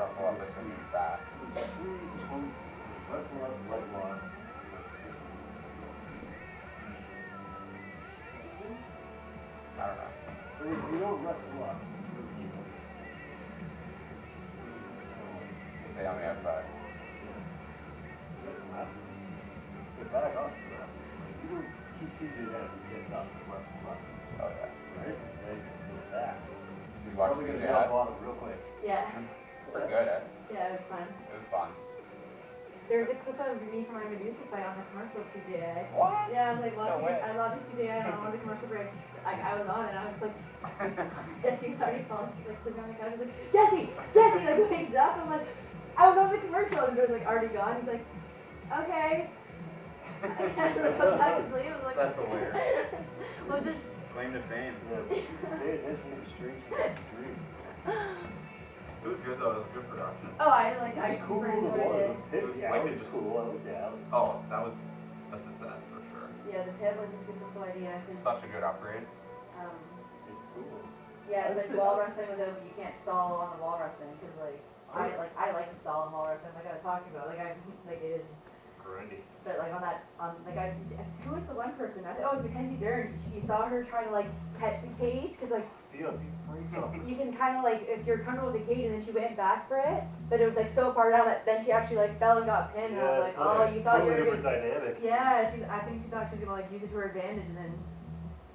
Russell up is really fat. Wrestle up leg locks. I don't know. You don't wrestle up. Stay on the outside. Get back up. You don't keep your head and get up and wrestle up. Oh yeah. Right? And then you get back. You watch Probably the gonna ad? jump on it real quick. Yeah. Pretty good, eh? Yeah, it was fun. It was fun. There's a clip of me from my Medusa fight on the commercial CJA. What? Yeah, I was like, No way. I love the CJA on the commercial break. Like, I was on and I was like, Jesse was already calling, like, sleeping on the couch. I was like, Jesse, like, wakes up. I'm like, I was on the commercial and he was like, already gone. He's like, okay. I was like, back to sleep. I was like, That's hilarious. Well, just. Claim to fame. Pay attention to the streets and the streets. It was good though, it was good production. Oh, I It's cool super to enjoyed it. watch. Yeah, Like it was it's- cool. I looked at it. Oh, that was a success for sure. Yeah, the pit was a super cool idea. Such a good upgrade. It's cool. Yeah, it's like wall wrestling with them, you can't stall on the wall wrestling, because I like to stall on wall wrestling, like I was talking about, like it is, Grindy. but like who was the one person, it was Mackenzie Dern, you saw her trying to like catch the cage, because like, you can kind of like, if you're comfortable with the cage, and then she went back for it, but it was like so far down that then she actually like fell and got pinned, and I was like, oh, you thought you were different gonna, dynamic. yeah, I think she thought she was gonna like use it to her advantage, and then,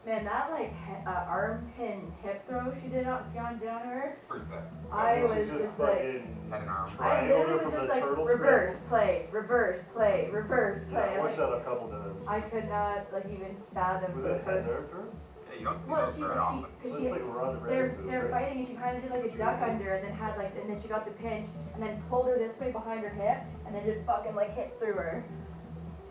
man, that like arm pin hip throw she did on her, It's pretty sick. I was just like, Had an arm. I literally was just like, reverse play, reverse play, reverse play. Yeah, I watched that a couple times. I could not like even fathom Was the it head first. nerve throw? Yeah, you don't see Well, those very often. Looks like Ronda they're Rousey. fighting and she kind of did like a duck under and then had like, and then she got the pinch and then pulled her this way behind her hip and then just fucking like hit through her.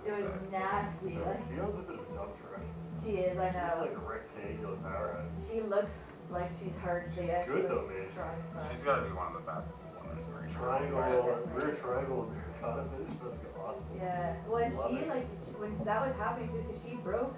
It was nasty. Like, Fiona's a bit of a dump truck. she is, I She's know. like a rectangular powerhouse. She looks like she's hard to get. Good though, man. She's got to be one of the best women in ring. Triangle, rear triangle, Americana finish. That's awesome. Yeah, well, and she like when that was happening too, because she broke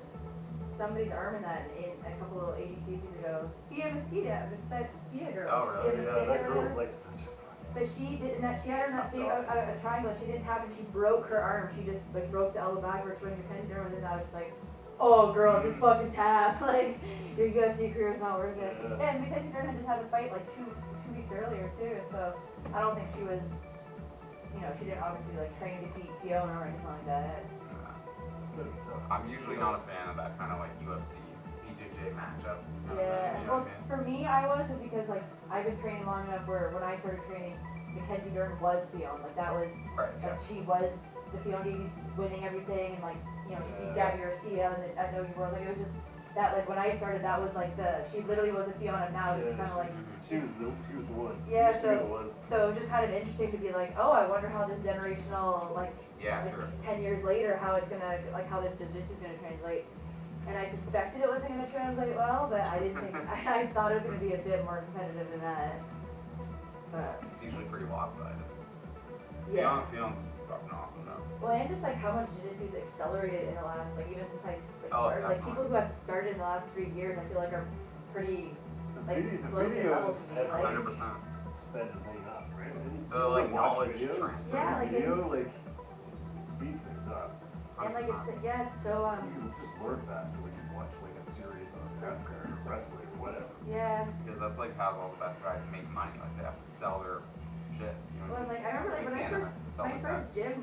somebody's arm in that in a couple of 80 seasons ago. Pia Mosqueda, that Pia girl. Oh, really? Yeah, that girl's like such a But she didn't. She had her not seeing a triangle. She didn't have it. She broke her arm. She just like broke the elbow backwards when your pen's there. And I was like, oh girl, just fucking tap. Like your UFC career is not worth it. Yeah. And Mackenzie Dern had just had a fight like two weeks earlier too. So I don't think she was. You know, she didn't obviously like train to beat Fiona or anything like that. I'm usually not a fan of that kind of like UFC AJJ matchup. Yeah. You know Well, what I mean? for me, I was because like I've been training long enough where when I started training, Mackenzie Dern was Fiona. Like that was Right, like yeah. she was the Fiona Davies winning everything and like you know she beat Gabby Garcia and I know you were like it was just that like when I started that was like she literally was a Fiona now it's kind of like she was the one. yeah She used to be the one. so it was just kind of interesting to be like oh I wonder how this generational like Yeah, like, sure. 10 years later how it's gonna like how this jiu-jitsu is gonna translate. And I suspected it wasn't gonna translate well, but I didn't think I thought it was gonna be a bit more competitive than that. But It's usually pretty lopsided. yeah. Fiona's fucking awesome though. Well, and just like how much jiu-jitsu's accelerated in the last like even since I started, like definitely. people who have started in the last 3 years, I feel like are pretty like The close in levels videos to me. Like 100%. sped the thing up, right? The like Watch knowledge videos, transfer. Yeah, like video like speeds things up. and like it's yeah it's so You can just learn faster when you watch like a series on Netflix or wrestling or whatever. yeah. Because that's like how all the best guys make money. Like they have to sell their shit. You know Well, what I like I remember like when I first my first gym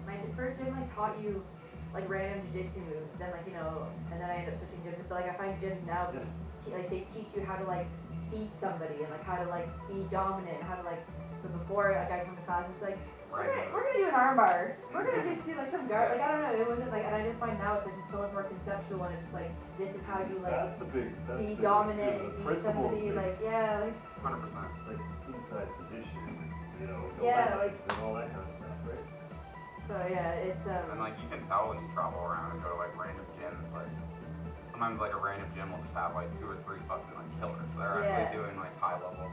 my first gym like taught you like random jiu-jitsu moves. Then like you know, and then I ended up switching gyms. So like I find gyms now like they teach you how to like beat somebody and like how to like be dominant and how to like. So before like I come to class, it's like we're gonna do an arm bar. We're gonna just do like some guard. Like I don't know. It wasn't like, and I just find now it's like so much more conceptual and it's just like this is how you like That's the be big dominant, the beat somebody. Like yeah, like 100%. like inside position, you know, Yeah, like and all that kind of stuff, right? so yeah, it's And like you can tell when you travel around and go to like random gyms, like sometimes like a random gym will just have like 2 or 3 fucking like killers. They're actually doing like high level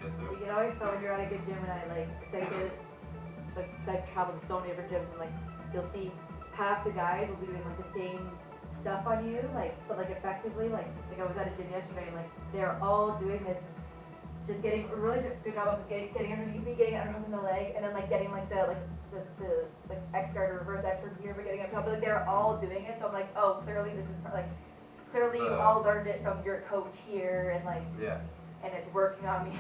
jiu-jitsu. you can always tell when you're at a good gym and I like like I've traveled to so many different gyms and like you'll see half the guys will be doing like the same stuff on you, like but like effectively, like I was at a gym yesterday and like they're all doing this just getting a really good job of getting underneath me, getting underneath the leg, and then like getting like the X guard or reverse X guard here, but getting up top. But like they're all doing it, so I'm like, oh, clearly this is like clearly you all learned it from your coach here, and like and it's working on me.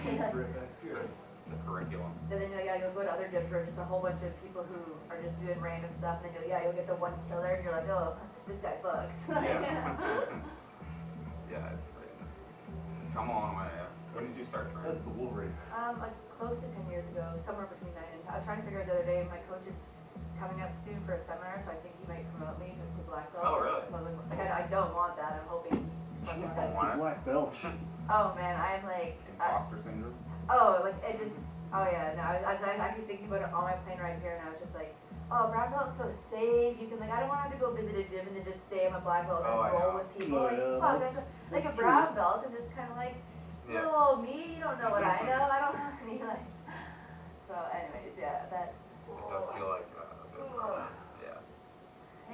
The curriculum. And then you'll go to other gyms where just a whole bunch of people who are just doing random stuff, and then you'll get the one killer, and you're like, oh, this guy fucks. Yeah, it's great. It's come a long way. When did you start training? That's the Wolverine. Like close to 10 years ago, somewhere between 9 and 10. I was trying to figure out the other day, my coach is coming up soon for a seminar, so I think he might promote me to black belt. Oh, really? So like, I don't want that. I'm hoping. Black belt. Oh man, I'm like. Imposter syndrome? Oh, like it just. Oh yeah, no, I was actually thinking about it on my plane ride here, and I was just like, oh, brown belt's so safe. You can like, I don't want to have to go visit a gym and then just say I'm a black belt and roll with people. Fuck, like a brown belt and just kind of like, little old me. You don't know what I know. I don't have any like. So, anyways, yeah, that's. It does feel like yeah.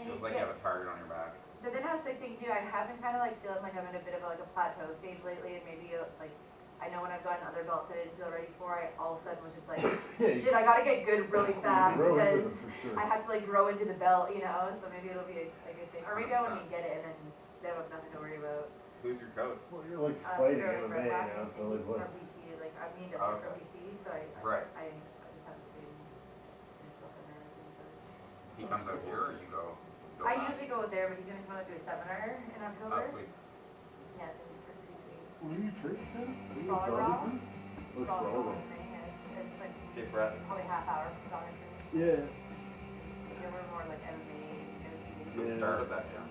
Feels like you have a target on your back. But then I was thinking too, I have been kind of like feeling like I'm in a bit of like a plateau stage lately, and maybe like. I know when I've gotten other belts that I didn't feel ready for, I all of a sudden was just like, shit, I gotta get good really fast because I have to like grow into the belt, you know, so maybe it'll be a good thing. Or maybe I won't even get it and then I have nothing to worry about. Who's your coach? Well, you're like fighting MMA now, so like what? From BC, like I'm being from BC, so I just have to do stuff in there. He comes out here or you go I usually go there, but he's gonna come out to a seminar in October. Last week. Yeah, so he's pretty sweet. Were you training center? Volleyball. Oh, volleyball. It's like Okay, Brett. probably half hour from Donna training. Yeah. Yeah, we're more like MMA. Who started that, yeah?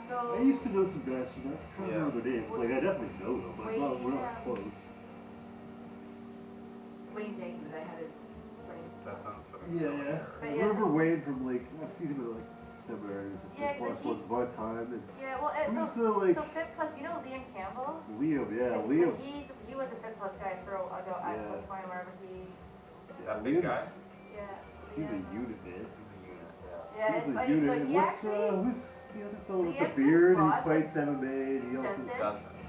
So. I used to know some guys from that. I can't remember their names. Like, I definitely know them, but we're not close. Wayne Jenkins, I had it. That sounds familiar. Yeah. But I remember Wayne from, like, I've seen him at, like, seminars once upon a time. And yeah, well, who's the, like... So Fit Plus, you know Liam Campbell? Liam, yeah, Liam. He was a Fit Plus guy for a while at one point, wherever he... That big guy? Yeah. He's a unit, man. He's a unit, yeah. He's a unit. What's, who's the other fellow with the beard who fights MMA and he also...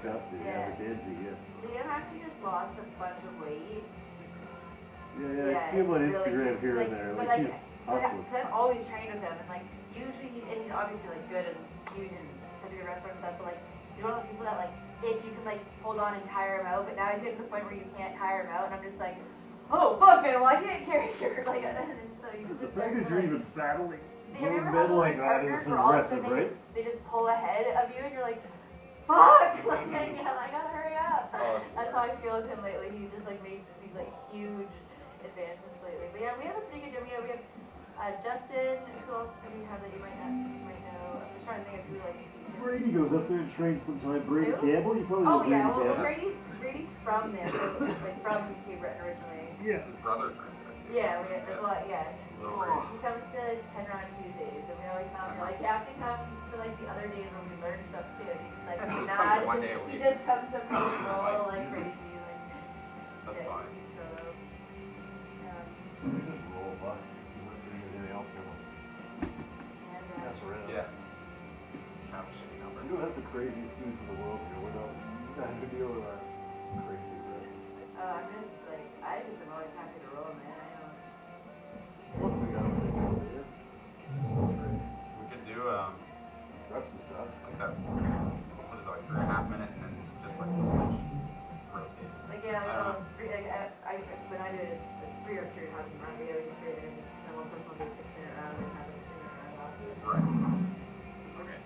Justin, yeah, McKenzie, yeah. Liam actually just lost a bunch of weight. Yeah, I see him on Instagram here and there. Like, he's awesome. So I've always trained with him, and like, usually he's obviously like good and huge and such a good wrestler and stuff, but like, he's one of those people that like, if you can like hold on and tire him out, but now he's getting to the point where you can't tire him out, and I'm just like, oh fuck man, well I can't carry your like, and so he's the fact that you're even battling, metal like that is impressive, right? They just pull ahead of you, and you're like, fuck, like, I gotta hurry up. That's how I feel with him lately. He's just like made these like huge advancements lately. But yeah, we have a pretty good gym. We have Justin. Who else do we have that you might know? I'm just trying to think of who like. Brady goes up there and trains sometime. Brady Campbell, you probably know Brady Campbell. Brady's from there, so like from Cape Breton originally. Yeah. His brother trains there. Yeah, he comes to 10 round Tuesdays, and we always tell him like, you have to come to like the other days when we learn stuff too. And he's like, nah, he just comes to roll like crazy. Like, that's fine. We just roll a bunch. We weren't doing anything else here. That's around. Yeah. Kind of a shitty number. We don't have the craziest dudes in the world here. We're not having to deal with our crazy rest. I'm just like, I just am always happy to roll, man. I know. Plus we got everything over here. We could do grab some stuff. Like that. What is it, like 3.5 minutes and then just like switch, rotate. Like yeah, when I do it, it's 3 or 3.5 round. We always just straight in and just one person will do 6 minute round and have a 6 minute round off. Right. Okay.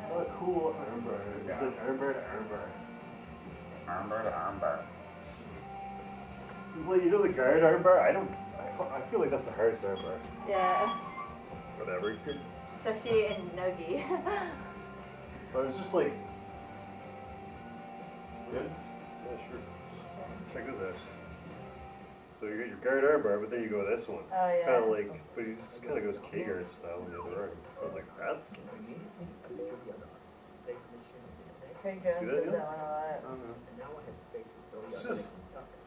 So cool armbar. It's like armbar to armbar. Armbar to armbar. It's like, you know the guard armbar? I feel like that's the hardest armbar. Yeah. Whatever. Especially in Nogi. But it's just like... Good? Yeah, sure. Check this out. So you got your guard armbar, but then you go this one. Oh yeah. Kind of like, but he just kind of goes K-guard style in the other arm. I was like, that's... Craig Jones does that one a lot. It's just...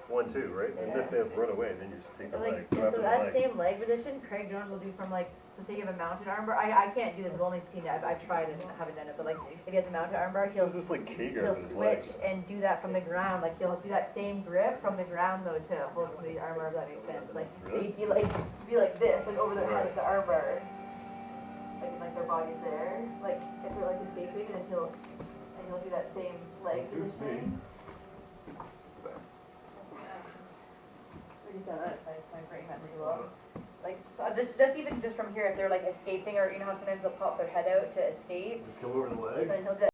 One, two, right? And if they have run away, then you just take the leg. So that same leg position, Craig Jones will do from like, so say you have a mounted armbar. I can't do this. I've only seen it. I've tried and haven't done it. But like, if he has a mounted armbar, he'll switch and do that from the ground. Like he'll do that same grip from the ground though to hold somebody's armbar. If that makes sense. Like so you'd be like this, like over their head with the armbar, like their body's there. Like if they're like escaping, and he'll do that same leg position. My brain had really well. Like so just even just from here, if they're like escaping, or you know how sometimes they'll pop their head out to escape. Come over the leg. So then he'll do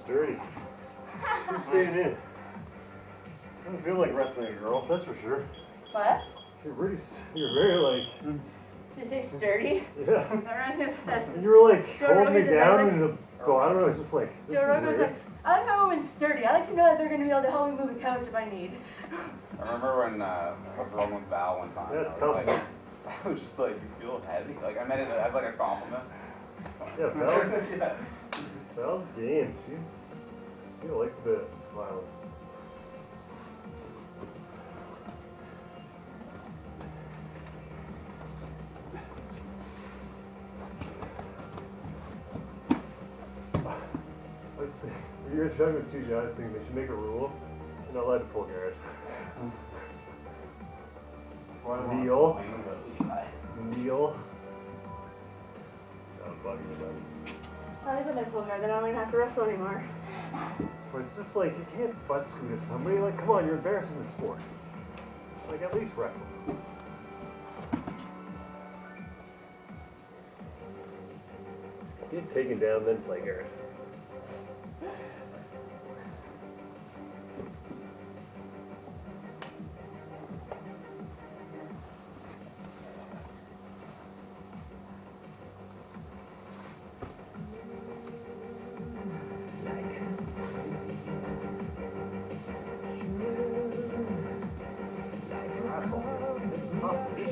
sturdy. Who's staying in? Doesn't feel like wrestling a girl, that's for sure. What? You're very like. Did you say sturdy? Yeah. I don't know if that's. And you were like Joe holding me Rogan's down like- in the. Oh, I don't know. It's just like. This Joe is Rogan was weird. like, I like how women's sturdy. I like to know that they're going to be able to help me move a couch if I need. I remember when I was rolling with Val one time. Yeah, it's I was like, comfortable. I was just like, you feel heavy? Like, I meant it as like a compliment. Yeah, Val's, Yeah. Val's game. She likes a bit of violence. When you were talking with CJ, I was thinking they should make a rule. You're not allowed to pull guard. Kneel. Kneel. That was bugging me, buddy. I think when they pull guard, then I don't even have to wrestle anymore. But it's just like, you can't butt scoot at somebody. Like, come on, you're embarrassing the sport. Like, at least wrestle. Get taken down, then play guard. Asshole. Top position.